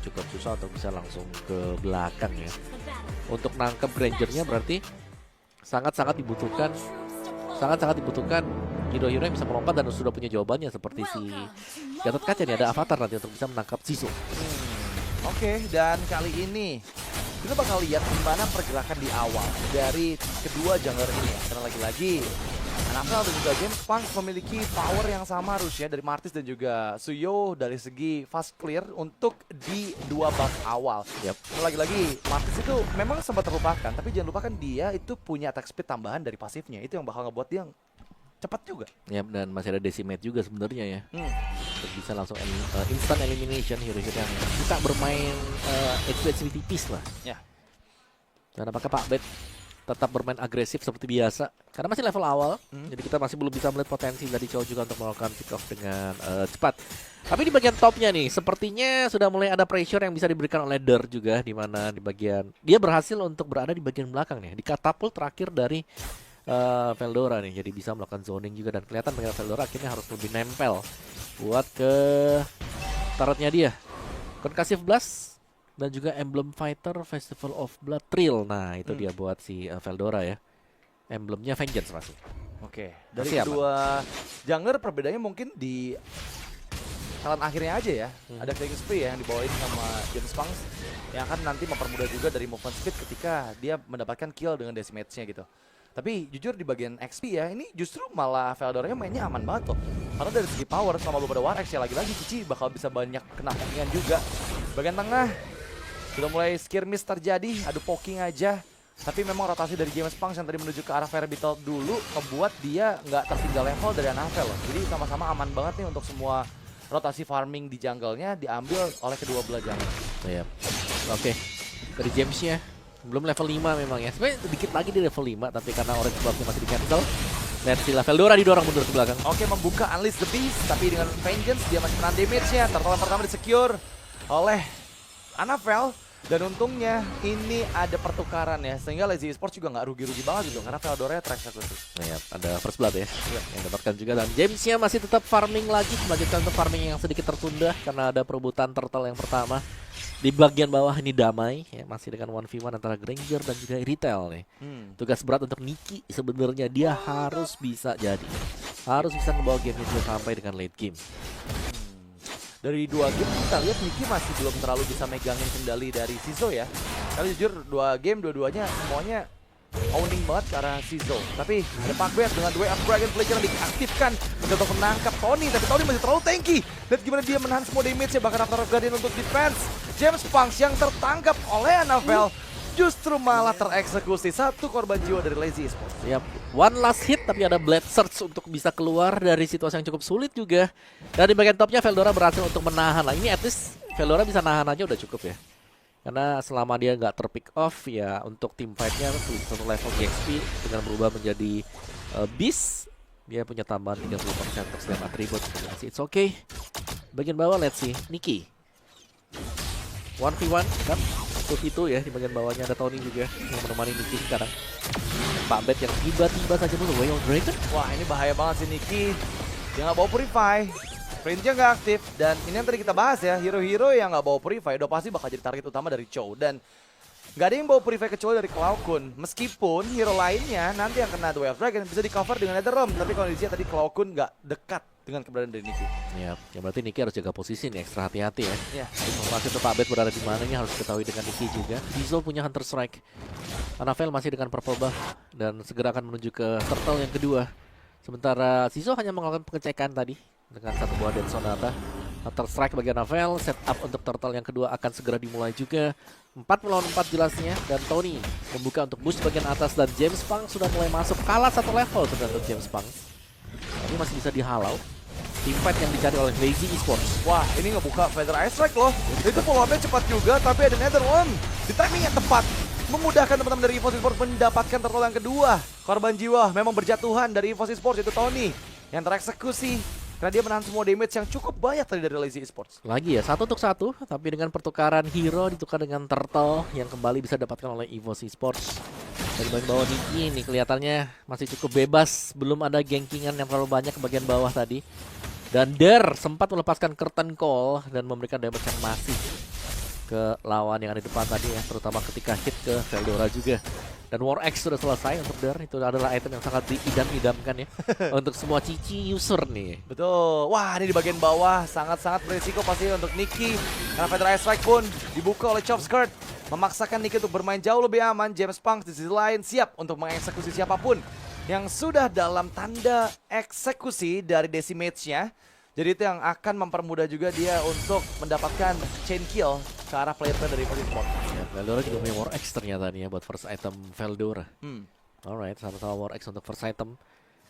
cukup susah untuk bisa langsung ke belakang ya. Untuk nangkep Grangernya berarti sangat-sangat dibutuhkan hero-hero yang bisa melompat dan sudah punya jawabannya seperti si Gatot Kaca nih, ada avatar nanti untuk bisa menangkap Zizo. Oke, dan kali ini kita bakal lihat gimana pergerakan di awal dari kedua jungler ini ya. Karena lagi-lagi Anafel dan juga James Punk memiliki power yang sama harusnya dari Martis dan juga Suyo dari segi fast clear untuk di dua buff awal. Yap. Lagi-lagi Martis itu memang sempat terlupakan, tapi jangan lupakan dia itu punya attack speed tambahan dari pasifnya. Itu yang bakal ngebuat dia cepat juga. Yap, dan masih ada Decimate juga sebenarnya ya. Untuk bisa langsung instant elimination hero-hero yang suka bermain HP tipis lah. Ya. Dan apakah Pak Bet tetap bermain agresif seperti biasa? Karena masih level awal, jadi kita masih belum bisa melihat potensi dari Chow juga untuk melakukan pick off dengan cepat. Tapi di bagian topnya nih, sepertinya sudah mulai ada pressure yang bisa diberikan oleh Der juga, di mana di bagian dia berhasil untuk berada di bagian belakang nih, di katapult terakhir dari Veldora nih, jadi bisa melakukan zoning juga dan kelihatan bahwa Veldora akhirnya harus lebih nempel buat ke turretnya dia. Concussive Blast dan juga Emblem Fighter Festival of Blood Thrill. Nah, itu dia buat si Veldora ya. Emblemnya Vengeance masih. Oke, dari Masih kedua jungler perbedaannya mungkin di talent akhirnya aja ya. Ada Killing Spree ya yang dibawain sama James Punk yang akan nanti mempermudah juga dari movement speed ketika dia mendapatkan kill dengan decimate-nya gitu. Tapi jujur di bagian XP ya, ini justru malah Veldoranya mainnya aman banget loh. Karena dari segi power sama beberapa War X ya lagi-lagi Cici bakal bisa banyak kena pokingan juga. Bagian tengah sudah mulai skirmish terjadi, adu poking aja. Tapi memang rotasi dari James Punk yang tadi menuju ke arah Fairy Beetle dulu membuat dia nggak tertinggal level dari Anafel loh. Jadi sama-sama aman banget nih untuk semua rotasi farming di jungle-nya diambil oleh kedua belah jungle. Iya. Oke. Dari James-nya belum level 5 memang ya. Sebenarnya sedikit lagi di level 5 tapi karena orange buff-nya masih di cancel. Dan si Veldora didorong mundur ke belakang. Oke, membuka Unleash the Beast tapi dengan Vengeance dia masih menahan damage-nya. Turtle yang pertama di-secure oleh Anafel. Dan untungnya ini ada pertukaran ya, sehingga Lazy Esports juga nggak rugi-rugi banget gitu, karena Veldora tereksekusi. Nah, ya, ada first blood ya, yang dapatkan juga. Dan James-nya masih tetap farming lagi, melanjutkan untuk farming yang sedikit tertunda karena ada perebutan turtle yang pertama. Di bagian bawah ini damai, ya, masih dengan 1v1 antara Granger dan juga Retail nih. Tugas berat untuk Niki sebenarnya, dia harus bisa membawa game juga sampai dengan late game. Dari dua game kita lihat Niki masih belum terlalu bisa megangin kendali dari Zizo ya. Karena jujur dua game dua-duanya semuanya owning banget ke arah Zizo. Tapi ada Pak Bet dengan Way of Dragon Flaker yang diaktifkan untuk menangkap Tony. Tapi Tony masih terlalu tanky. Lihat gimana dia menahan semua damage-nya, bahkan After Guardian untuk defense. James Punk yang tertangkap oleh Anafel justru malah tereksekusi. Satu korban jiwa dari Lazy Esports. Yap, one last hit tapi ada Blade Search untuk bisa keluar dari situasi yang cukup sulit juga. Dan di bagian topnya Veldora berhasil untuk menahan lah. Ini at least Veldora bisa nahan aja udah cukup ya. Karena selama dia nggak terpick off ya, untuk team fight-nya satu level XP dengan berubah menjadi Beast, dia punya tambahan 30% untuk slam atribut. It's okay. Bagian bawah let's see Niki 1v1 kan itu ya. Di bagian bawahnya ada Tony juga yang menemani Niki sekarang. Pak Bet yang tiba-tiba saja muncul Way of Dragon. Wah, ini bahaya banget sih Niki. Dia nggak bawa Purify, Sprintnya nggak aktif, dan ini yang tadi kita bahas ya, hero-hero yang nggak bawa Purify udah pasti bakal jadi target utama dari Chow. Dan nggak ada yang bawa Purify kecuali dari Cloud Kun. Meskipun hero lainnya nanti yang kena Way of Dragon bisa di cover dengan Netherrealm, tapi kondisinya tadi Cloud Kun nggak dekat dengan keberadaan dari Niki. Ya berarti Niki harus jaga posisi nih, ekstra hati-hati ya. Ya. Informasi untuk Pak Bet berada di mana harus diketahui dengan Niki juga. Zizo punya Hunter Strike. Anafel masih dengan purple buff dan segera akan menuju ke turtle yang kedua. Sementara Zizo hanya melakukan pengecekan tadi dengan satu buah Dead Sonata. Hunter Strike bagi Anafel, setup untuk turtle yang kedua akan segera dimulai juga. 4 melawan 4 jelasnya, dan Tony membuka untuk boost bagian atas, dan James Punk sudah mulai masuk, kalah satu level sebenarnya untuk James Punk. Tapi masih bisa dihalau. Team fight yang dicari oleh Lazy Esports. Wah, ini ngebuka Feather Ice Strike loh. Itu follow up-nya cepat juga, tapi ada Netherrealm di timing yang tepat, memudahkan teman-teman dari EVOS Esports mendapatkan turtle yang kedua. Korban jiwa memang berjatuhan dari EVOS Esports, itu Tony yang tereksekusi karena dia menahan semua damage yang cukup banyak tadi dari Lazy Esports. Lagi ya, 1 untuk 1, tapi dengan pertukaran hero ditukar dengan turtle yang kembali bisa didapatkan oleh EVOS Esports. Dari bagian bawah Niki ini kelihatannya masih cukup bebas, belum ada gankingan yang terlalu banyak ke bagian bawah tadi. Dan Der sempat melepaskan curtain call dan memberikan damage yang masif ke lawan yang ada di depan tadi ya, terutama ketika hit ke Veldora juga. Dan War X sudah selesai untuk Der, itu adalah item yang sangat diidam-idamkan ya untuk semua cici user nih. Betul. Wah, ini di bagian bawah sangat-sangat berisiko pasti untuk Nicky. Karena Feather Ice Strike pun dibuka oleh Chop Skirt, memaksakan Nicky untuk bermain jauh lebih aman. James Punks di sisi lain siap untuk mengeksekusi siapapun yang sudah dalam tanda eksekusi dari Decimate-nya. Jadi itu yang akan mempermudah juga dia untuk mendapatkan chain kill ke arah player-player dari Evo Sport. Ya, Veldora juga punya War X ternyata nih ya buat first item Veldora. Alright, sama-sama War X untuk first item.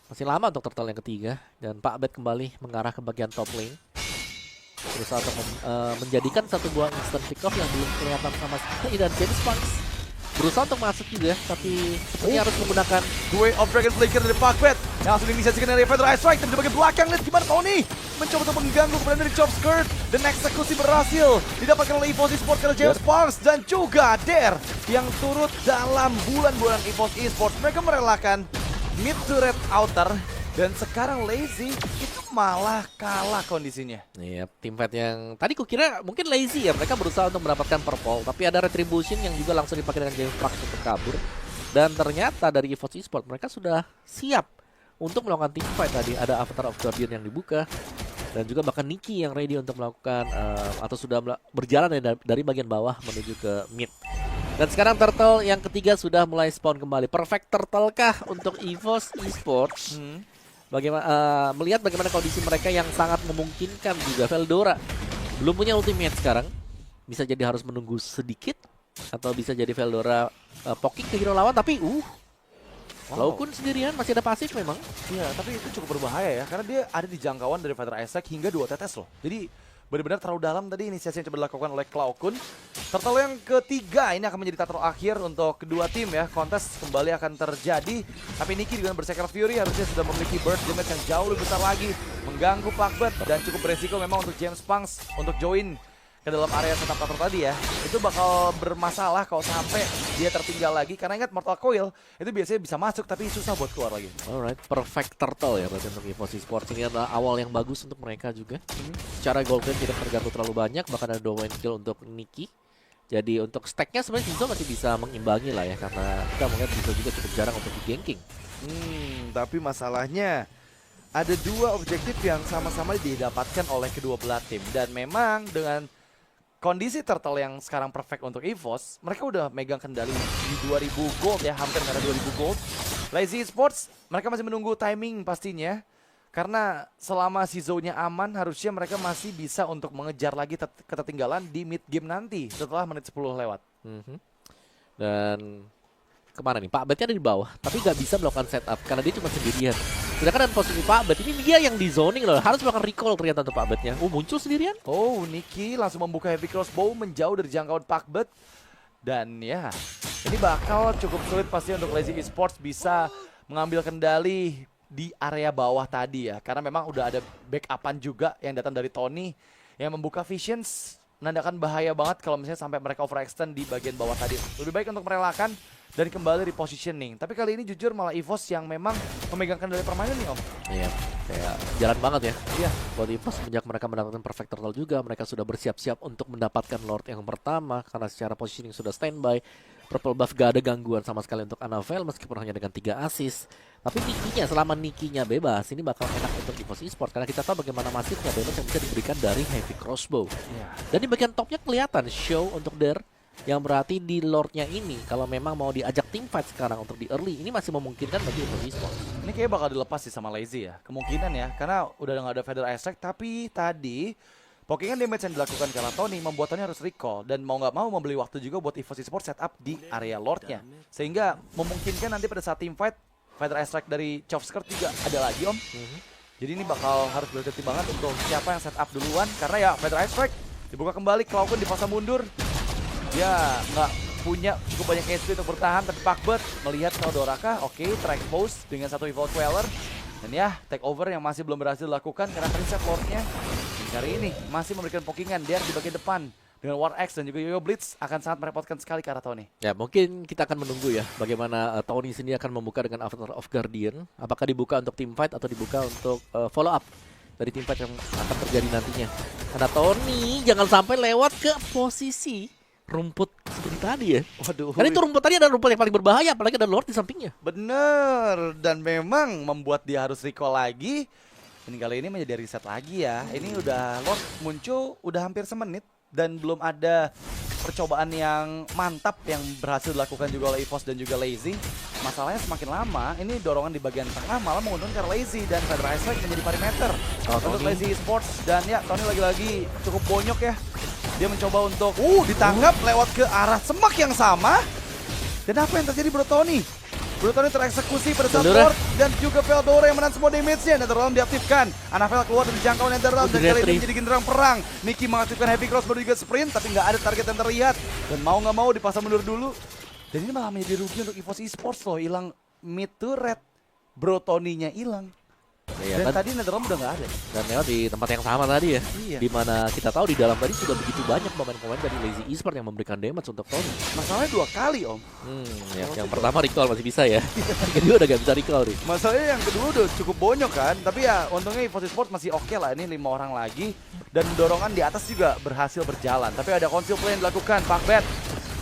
Masih lama untuk turtle yang ketiga. Dan Pak Bet kembali mengarah ke bagian top lane. Berusaha untuk menjadikan satu buah instant pick off yang belum kelihatan sama sekali. Dan James Punks berusaha untuk masuk juga, tapi sepertinya harus menggunakan Way of Dragon Flicker dari Pakbet yang langsung diinisiasikan dari Feather Ice Strike. Dan di bagian belakang, lihat gimana Tony mencoba untuk mengganggu keberadaan dari Chop Skirt. Dan eksekusi berhasil didapatkan oleh EVOS Esports karena James Punks dan juga Der yang turut dalam bulan-bulan EVOS Esports. Mereka merelakan mid to red outer. Dan sekarang Lazy itu malah kalah kondisinya. Iya, tim fight yang tadi kukira mungkin lazy ya, mereka berusaha untuk mendapatkan purple, tapi ada retribution yang juga langsung dipakai dengan James Punks untuk kabur. Dan ternyata dari EVOS Esports mereka sudah siap untuk melakukan team fight tadi. Ada Avatar of Guardian yang dibuka dan juga bahkan Nicky yang ready untuk melakukan atau sudah berjalan dari bagian bawah menuju ke mid. Dan sekarang turtle yang ketiga sudah mulai spawn kembali. Perfect turtle kah untuk EVOS Esports? Bagaimana melihat bagaimana kondisi mereka yang sangat memungkinkan juga. Veldora belum punya ultimate sekarang, bisa jadi harus menunggu sedikit atau bisa jadi Veldora poking ke hero lawan, tapi Laukun sendirian masih ada pasif memang. Iya, tapi itu cukup berbahaya ya, karena dia ada di jangkauan dari Feather Ice Strike hingga 2 tetes loh. Jadi benar-benar terlalu dalam tadi inisiasi yang coba dilakukan oleh Klaukun. Turtle yang ketiga ini akan menjadi turtle akhir untuk kedua tim ya. Kontes kembali akan terjadi. Tapi Nicky dengan Berserker Fury harusnya sudah memiliki burst damage yang jauh lebih besar lagi. Mengganggu Pakbet dan cukup beresiko memang untuk James Punks untuk join ke dalam area setup turtle tadi ya. Itu bakal bermasalah kalau sampai dia tertinggal lagi. Karena ingat Mortal Coil itu biasanya bisa masuk tapi susah buat keluar lagi. Alright, perfect turtle ya berarti untuk EVOS Esports. Ini adalah awal yang bagus untuk mereka juga. Secara gold game tidak terganggu terlalu banyak, bahkan ada 2 win kill untuk Nicky. Jadi untuk stacknya sebenarnya Zizo masih bisa mengimbangi lah ya, karena kita melihat Zizo juga cukup jarang untuk di ganking. Tapi masalahnya ada 2 objektif yang sama-sama didapatkan oleh kedua belah tim. Dan memang dengan kondisi turtle yang sekarang perfect untuk EVOS, mereka udah megang kendali di 2000 gold ya, hampir ada 2000 gold. Lazy Esports, mereka masih menunggu timing pastinya. Karena selama si zone-nya aman, harusnya mereka masih bisa untuk mengejar lagi ketertinggalan di mid game nanti setelah menit 10 lewat. Dan kemana nih? Pak Betnya ada di bawah, tapi nggak bisa melakukan setup karena dia cuma sendirian. Sedangkan dan posisi Pak Bet ini dia yang di zoning loh, harus melakukan recall ternyata untuk Pak Betnya. Muncul sendirian. Nicky langsung membuka heavy crossbow menjauh dari jangkauan Pakbet. Dan ya, ini bakal cukup sulit pasti untuk Lazy Esports bisa mengambil kendali di area bawah tadi ya. Karena memang udah ada backupan juga yang datang dari Tony yang membuka visions, menandakan bahaya banget kalau misalnya sampai mereka overextend di bagian bawah tadi. Lebih baik untuk merelakan dan kembali repositioning. Tapi kali ini jujur malah EVOS yang memang memegang kendali permainan nih Om. Iya, kayak jalan banget ya. Iya. Buat EVOS sejak mereka mendapatkan perfect turtle juga, mereka sudah bersiap-siap untuk mendapatkan Lord yang pertama karena secara positioning sudah standby. Purple buff gak ada gangguan sama sekali untuk Anavel meskipun hanya dengan 3 assist. Tapi Nicky-nya, selama Nicky-nya bebas, ini bakal enak untuk EVOS Esports karena kita tahu bagaimana masifnya damage yang bisa diberikan dari heavy crossbow. Dan di bagian topnya kelihatan show untuk Der, yang berarti di Lordnya ini kalau memang mau diajak team fight sekarang untuk di early, ini masih memungkinkan bagi EVOS Esports. Ini kayaknya bakal dilepas sih sama Lazy ya, kemungkinan ya, karena udah nggak ada Feather Ice Strike. Tapi tadi pokingan damage yang dilakukan karena Tony membuat Tony harus recall dan mau nggak mau membeli waktu juga buat EVOS Esports setup di area Lordnya, sehingga memungkinkan nanti pada saat team fight Feather Ice Strike dari Chop Skirt juga ada lagi Om. Jadi ini bakal harus berhati-hati banget untuk siapa yang setup duluan, karena ya Feather Ice Strike dibuka kembali, Klaukun dipaksa mundur. Dia nggak punya cukup banyak HP untuk bertahan, tapi Pakbet melihat Theodoraka, oke, track pose dengan satu Evolve Queller. Dan ya, take over yang masih belum berhasil dilakukan karena preset Lordnya hari ini masih memberikan pokingan. Dia di bagian depan dengan War X dan juga Yoyo Blitz akan sangat merepotkan sekali ke arah Tony. Ya, mungkin kita akan menunggu ya bagaimana Tony sendiri akan membuka dengan Avatar of Guardian. Apakah dibuka untuk team fight atau dibuka untuk follow up dari team fight yang akan terjadi nantinya. Ada Tony, jangan sampai lewat ke posisi rumput seperti tadi ya. Waduh. Karena itu rumput tadi ada rumput yang paling berbahaya, apalagi ada Lord di sampingnya. Bener, dan memang membuat dia harus recall lagi. Ini kali ini menjadi reset lagi ya. Ini udah Lord muncul udah hampir semenit dan belum ada percobaan yang mantap yang berhasil dilakukan juga oleh EVOS dan juga Lazy. Masalahnya semakin lama, ini dorongan di bagian tengah malah menguntungkan Lazy dan Federal Strike menjadi parameter untuk Lazy Esports. Dan ya, Tony lagi-lagi cukup bonyok ya. Dia mencoba untuk ditangkap lewat ke arah semak yang sama. Dan apa yang terjadi Bro Tony? Bro Tony tereksekusi pada saat Lord dan juga Veldora yang menahan semua damage-nya. Netherrealm diaktifkan. Anafel keluar dari jangkauan Netherrealm dan kali ini menjadi genderang perang. Nicky mengaktifkan Heavy Cross baru juga sprint tapi nggak ada target yang terlihat. Dan mau nggak mau dipasang mundur dulu. Dan ini malah menjadi rugi untuk EVOS Esports loh. Hilang mid to red. Bro Tony-nya hilang. Ya, dan tadi Netherrealm udah nggak ada. Dan lewat di tempat yang sama tadi ya. Iya. Dimana kita tahu di dalam tadi sudah begitu banyak pemain-pemain dari Lazy Esports yang memberikan damage untuk Tony. Masalahnya 2 kali om. Yang pertama recall masih bisa ya. Yang kedua udah gak bisa recall nih. Masalahnya yang kedua udah cukup bonyok kan. Tapi ya untungnya EVOS Esports masih oke lah. Ini 5 orang lagi. Dan dorongan di atas juga berhasil berjalan. Tapi ada conceal play yang dilakukan. Pakbet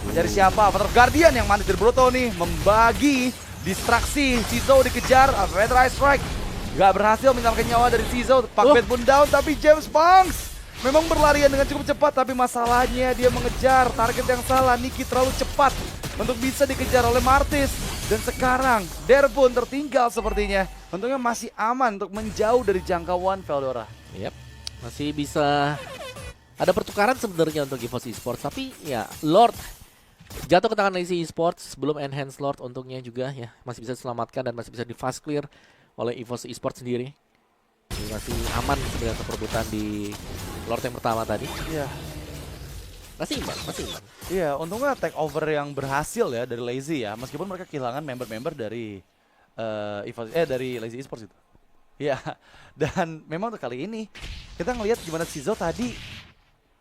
mencari siapa? Father Guardian yang manis dari Broto nih. Membagi distraksi. Cizo dikejar. Federal Strike gak berhasil menyelamatkan nyawa dari Cizo. Pakbet pun down. Tapi James Punks memang berlarian dengan cukup cepat. Tapi masalahnya dia mengejar target yang salah. Nicky terlalu cepat untuk bisa dikejar oleh Martis. Dan sekarang Der pun tertinggal sepertinya. Untungnya masih aman untuk menjauh dari jangkauan Veldora. Yep. Masih bisa ada pertukaran sebenarnya untuk EVOS Esports. Tapi ya Lord jatuh ke tangan Lazy Esports. Belum enhance Lord untungnya juga ya. Masih bisa diselamatkan dan masih bisa di fast clear oleh EVOS Esports sendiri. Jadi masih aman sebenarnya perebutan di Lord yang pertama tadi. Iya. Masih imbang. Iya, untungnya take over yang berhasil ya dari Lazy ya. Meskipun mereka kehilangan member-member dari dari Lazy Esports itu. Iya. Dan memang untuk kali ini kita ngelihat gimana Cizo tadi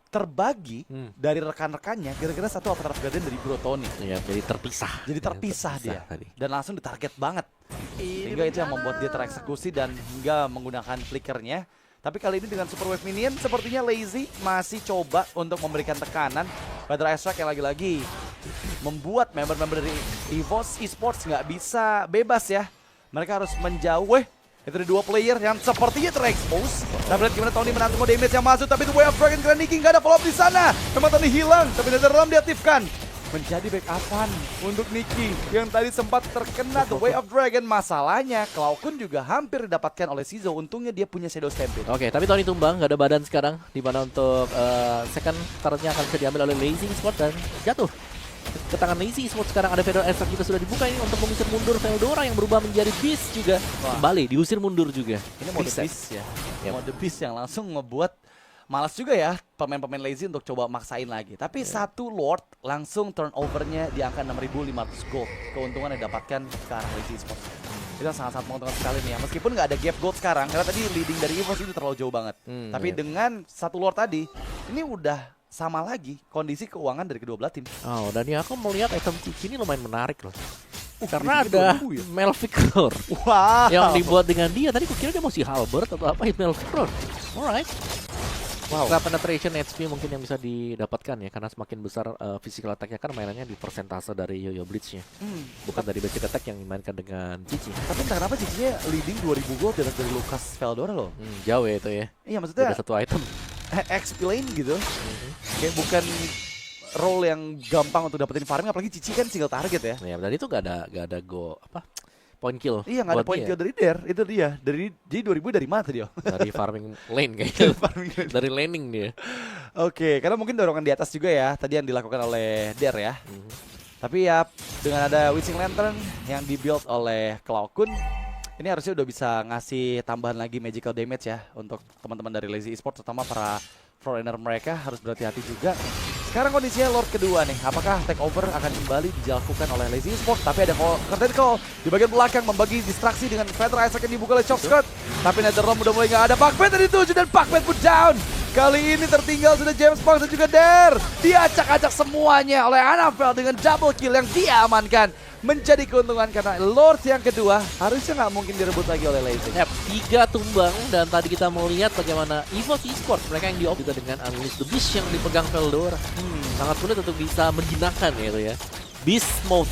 terbagi dari rekan-rekannya kira-kira satu Avatar Guardian dari Bro Tony. Iya, jadi terpisah. Jadi terpisah dia tadi. dan langsung ditarget banget. Sehingga itu yang membuat dia tereksekusi dan hingga menggunakan flickernya. Tapi kali ini dengan Super Wave Minion sepertinya Lazy masih coba untuk memberikan tekanan pada Strike yang lagi-lagi membuat member-member dari EVOS Esports nggak bisa bebas ya. Mereka harus menjauh. Itu ada 2 player yang sepertinya terekspos. Nah, lihat gimana Tony menahan semua damage yang masuk. Tapi itu Way of Dragon keren Nicky nggak ada follow up di sana. Memang Tony hilang, tapi Netherrealm diaktifkan. Menjadi backupan untuk Nicky yang tadi sempat terkena The Way of Dragon. Masalahnya, Cloud juga hampir didapatkan oleh Cizo. Untungnya dia punya Shadow Stampede. Oke, tapi Tony tumbang, nggak ada badan sekarang. Di mana untuk second turretnya akan bisa diambil oleh Lazy Esports dan jatuh ke tangan Lazy Esports. Sekarang ada Federal Strike juga sudah dibuka ini untuk mengusir mundur Veldora yang berubah menjadi Beast juga. Kembali diusir mundur juga. Ini mode Beast ya. Mode Beast yang langsung ngebuat malas juga ya pemain-pemain Lazy untuk coba maksain lagi. Tapi satu Lord langsung turnovernya di angka 6.500 gold. Keuntungan yang didapatkan ke arah Lazy Esports. Itu sangat-sangat menguntungkan sekali nih ya. Meskipun nggak ada gap gold sekarang, karena tadi leading dari EVOS itu terlalu jauh banget. Tapi dengan satu Lord tadi, ini udah sama lagi kondisi keuangan dari kedua belah tim. Oh, dan ya aku melihat item Cici ini lumayan menarik loh. Karena ada Melvictor yang dibuat dengan dia. Tadi kukira dia mau si Halberd atau apa, Melvictor. Alright. Wow. Nah, penetration HP mungkin yang bisa didapatkan ya, karena semakin besar physical attack-nya kan mainannya di persentase dari Yo-Yo Blitz-nya. Bukan dari basic attack yang dimainkan dengan Cici. Tapi entah kenapa Cici-nya leading 2000 gold dari Lucas Veldora loh. Jauh ya itu ya. Iya, maksudnya ada satu item. Explain gitu. Kayak bukan role yang gampang untuk dapetin farming, apalagi Cici kan single target ya. Ya, dan itu gak ada point kill. Iya, nggak ada point kill dari Der, itu dia. Jadi 2000 dari mana dia? Dari farming lane kayaknya. Dari laning dia. Oke, karena mungkin dorongan di atas juga ya, tadi yang dilakukan oleh Der ya. Tapi ya dengan ada Wishing Lantern yang dibuild oleh Cloud, ini harusnya udah bisa ngasih tambahan lagi magical damage ya untuk teman-teman dari Lazy Esports, terutama para foreigner mereka harus berhati-hati juga. Sekarang kondisinya Lord kedua nih, apakah takeover akan kembali dilakukan oleh Lazy Esports? Tapi ada curtain call di bagian belakang membagi distraksi dengan Federal Strike yang dibuka oleh Chopscott. Tapi Netherrealm udah mulai nggak ada. Pakbet tadi 7 dan Pakbet pun down. Kali ini tertinggal sudah James Punks dan juga Der. Diacak-acak semuanya oleh Anafel dengan double kill yang dia amankan. menjadi keuntungan karena Lord yang kedua harusnya nggak mungkin direbut lagi oleh Lazy. Yap, 3 tumbang dan tadi kita mau lihat bagaimana EVOS Esports mereka yang di-off juga dengan Unleash the Beast yang dipegang Veldora. Sangat sulit untuk bisa menjinakkan gitu ya. Beast mode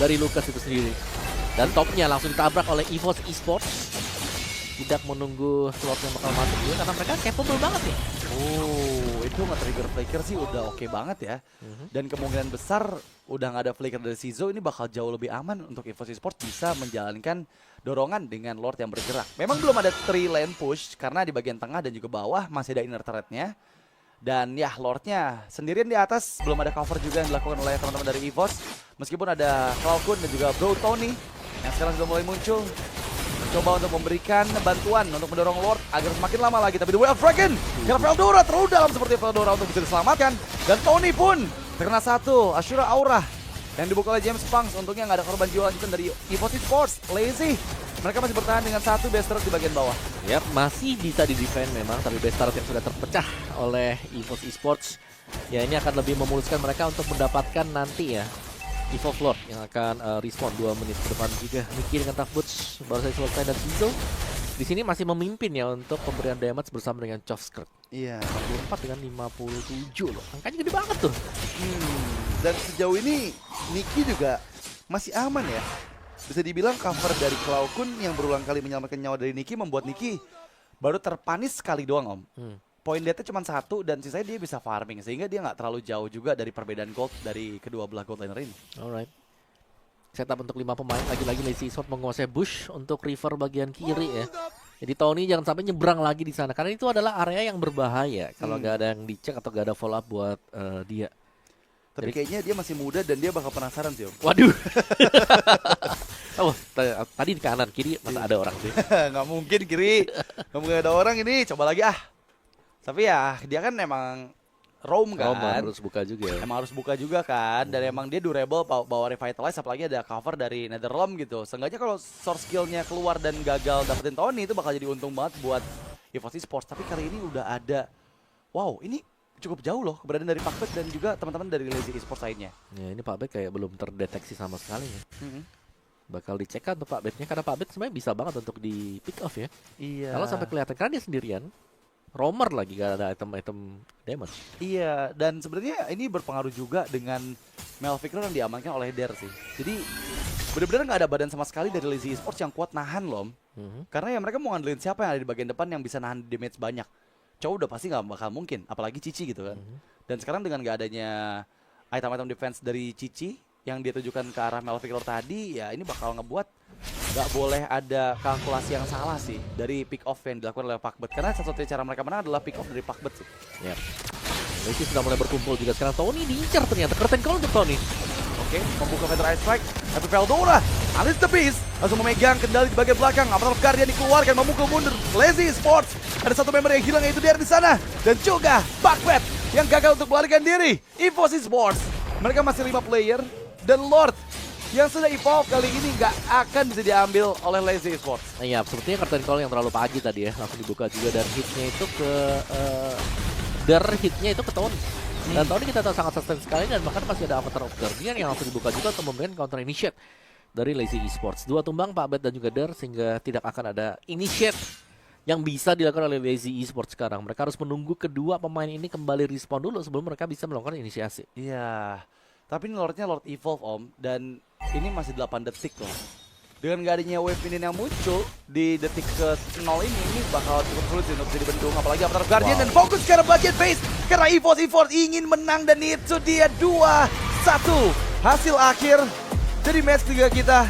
dari Lucas itu sendiri. Dan topnya langsung ditabrak oleh EVOS Esports. Tidak menunggu slot yang bakal masuk juga karena mereka capable banget ya. Oh, itu nge-trigger flicker sih udah oke banget ya. Dan kemungkinan besar udah nggak ada flicker dari Sizo, ini bakal jauh lebih aman untuk EVOS Esports bisa menjalankan dorongan dengan Lord yang bergerak. Memang belum ada 3 lane push karena di bagian tengah dan juga bawah masih ada inner turret-nya. Dan ya Lordnya sendirian di atas, belum ada cover juga yang dilakukan oleh teman-teman dari EVOS. Meskipun ada Cloudkun dan juga Bro Tony yang sekarang sudah mulai muncul. Coba untuk memberikan bantuan untuk mendorong Lord agar semakin lama lagi. Tapi The Way of Dragon, karena Veldora terlalu dalam seperti Veldora untuk bisa diselamatkan. Dan Tony pun terkena satu, Ashura Aura yang dibuka oleh James Punks. Untungnya nggak ada korban jiwa lanjutan dari EVOS Esports. Lazy, mereka masih bertahan dengan satu base turret di bagian bawah. Yap, masih bisa di-defend memang, tapi base turret yang sudah terpecah oleh EVOS Esports. Ya ini akan lebih memuluskan mereka untuk mendapatkan nanti ya Evolve Lord yang akan respawn 2 menit ke depan juga. Niki dengan Tough Boots baru saja selesai dan Sizo di sini masih memimpin ya untuk pemberian damage bersama dengan Chofskrk. Iya, 44 dengan 57 loh. Angkanya gede banget tuh. Dan sejauh ini Niki juga masih aman ya. Bisa dibilang cover dari Cloudkun yang berulang kali menyelamatkan nyawa dari Niki membuat Niki Baru terpanis sekali doang, Om. Poin dia cuma 1 dan sisanya dia bisa farming sehingga dia nggak terlalu jauh juga dari perbedaan gold dari kedua belah gold laner ini. Alright. Setup untuk 5 pemain, lagi-lagi Lazy Esports menguasai bush untuk river bagian kiri ya. Jadi Tony jangan sampai nyebrang lagi di sana karena itu adalah area yang berbahaya kalau nggak ada yang dicek atau nggak ada follow up buat dia. tapi kayaknya dia masih muda dan dia bakal penasaran sih Om. Waduh. Oh, tadi di kanan, kiri masa ada orang sih. Nggak mungkin kiri, nggak mungkin ada orang ini. Coba lagi ah. Tapi ya dia kan emang roam kan. Harus buka juga ya. Emang harus buka juga kan. Dan emang dia durable bawa revitalize apalagi ada cover dari Netherrealm gitu. Seenggaknya kalau source skillnya keluar dan gagal dapetin Tony itu bakal jadi untung banget buat EVOS Esports. Tapi kali ini udah ada. Wow, ini cukup jauh loh keberadaan dari Pakbet dan juga teman-teman dari Lazy Esports lainnya. Ya ini Pakbet kayak belum terdeteksi sama sekali ya. Bakal dicek kan untuk Pakbetnya karena Pakbet sebenarnya bisa banget untuk di pick off ya. Iya. Kalau sampai kelihatan karena dia sendirian. Roamer lagi gak ada item-item damage. Iya, dan sebenarnya ini berpengaruh juga dengan Melvikler yang diamankan oleh Der sih. Jadi benar-benar nggak ada badan sama sekali dari Lazy Esports yang kuat nahan loh. Karena ya mereka mau ngandelin siapa yang ada di bagian depan yang bisa nahan damage banyak. Cowok udah pasti nggak bakal mungkin, apalagi Cici gitu kan. Dan sekarang dengan nggak adanya item-item defense dari Cici yang dia tujukan ke arah Melvikler tadi, ya ini bakal ngebuat nggak boleh ada kalkulasi yang salah sih dari pick off yang dilakukan oleh Pakbet. Karena satu-satunya cara mereka menang adalah pick off dari Pakbet sih. Ya. Lazy sudah mulai berkumpul juga sekarang. Tony diincar ternyata. Curtain call untuk Tony. Oke, membuka Feather Ice Strike. Tapi Veldora, Unleash the Beast langsung memegang kendali di bagian belakang. Avatar of Guardian dikeluarkan, memukul mundur Lazy Esports. Ada satu member yang hilang yaitu dia di sana. Dan juga Pakbet yang gagal untuk melarikan diri. EVOS Esports, mereka masih 5 player. Dan Lord yang sudah evolve kali ini nggak akan bisa diambil oleh Lazy Esports. Iya, sepertinya curtain call yang terlalu pagi tadi ya. Langsung dibuka juga dan hitnya itu ke hitnya itu ke Tony. Dan Tony kita tahu sangat sustain sekali dan bahkan masih ada Avatar of Guardian yang langsung dibuka juga untuk memberikan counter initiate dari Lazy Esports. 2 tumbang Pakbet dan juga Der sehingga tidak akan ada initiate yang bisa dilakukan oleh Lazy Esports sekarang. Mereka harus menunggu kedua pemain ini kembali respawn dulu sebelum mereka bisa melakukan inisiasi. Iya, tapi ini Lordnya Lord Evolve Om, dan ini masih 8 detik loh. Dengan gak adanya wave ini yang muncul di detik ke-0 ini bakal cukup sulit sih untuk bisa dibendung. Apalagi Avatar of Guardian dan fokus ke arah bagian base. Karena EVOS Esports ingin menang dan itu dia 2-1 hasil akhir dari match 3 kita.